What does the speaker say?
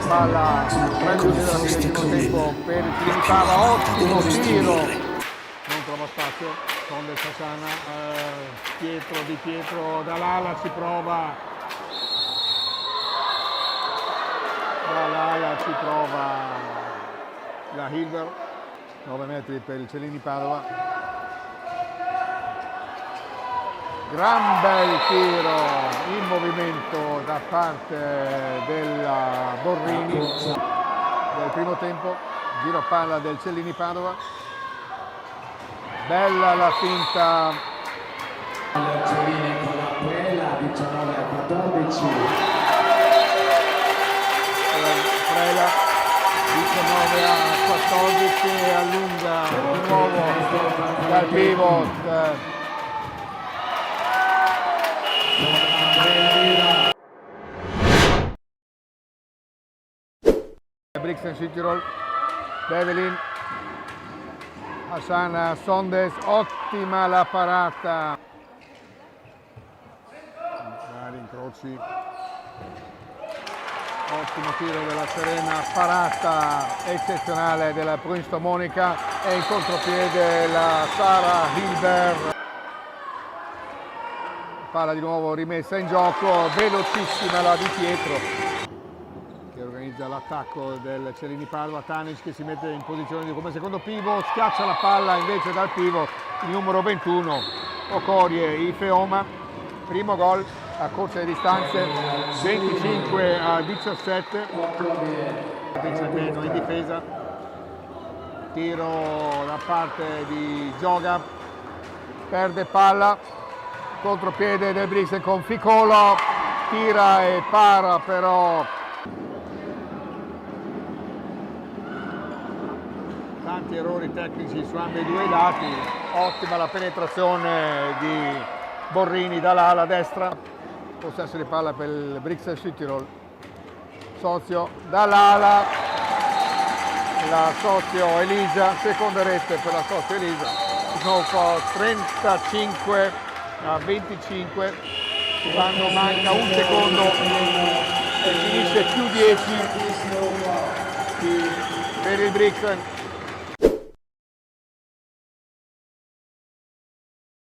Palla prende il primo tempo per il Cilenipava, ottimo tiro, non trova spazio con del Sassana, Pietro Di Pietro dall'ala ci prova, dall'ala ci prova la Hilber, 9 metri per il Cilenipava. Gran bel tiro in movimento da parte della Borrini del primo tempo, giro palla del Cellini Padova, bella la finta. Cellini con la Prela, 19-14. Prela 19-14, allunga di nuovo dal pivot. Brixen Südtirol, Bevelin, Hassan Sondes, ottima la parata. Vari incroci, ottimo tiro della Serena, parata eccezionale della Brunsto Monica e in contropiede la Sara Hilber. Palla di nuovo rimessa in gioco, velocissima la Di Pietro che organizza l'attacco del Cellini Padova. Tanic che si mette in posizione come secondo pivot, schiaccia la palla invece dal pivot il numero 21 Okorie Ifeoma. Primo gol a corte di distanze, 25-17, meno in difesa, tiro da parte di Gioga, perde palla, contropiede del Brixen con Ficolo, tira e para però. Tanti errori tecnici su ambedue i lati, ottima la penetrazione di Borrini dall'ala destra, possesso di palla per il Brixen Südtirol, Sozio dall'ala, la Sozio Elisa, seconda rete per la Sozio Elisa, dopo 35-25, quando manca un secondo e finisce più 10 per il Brixen.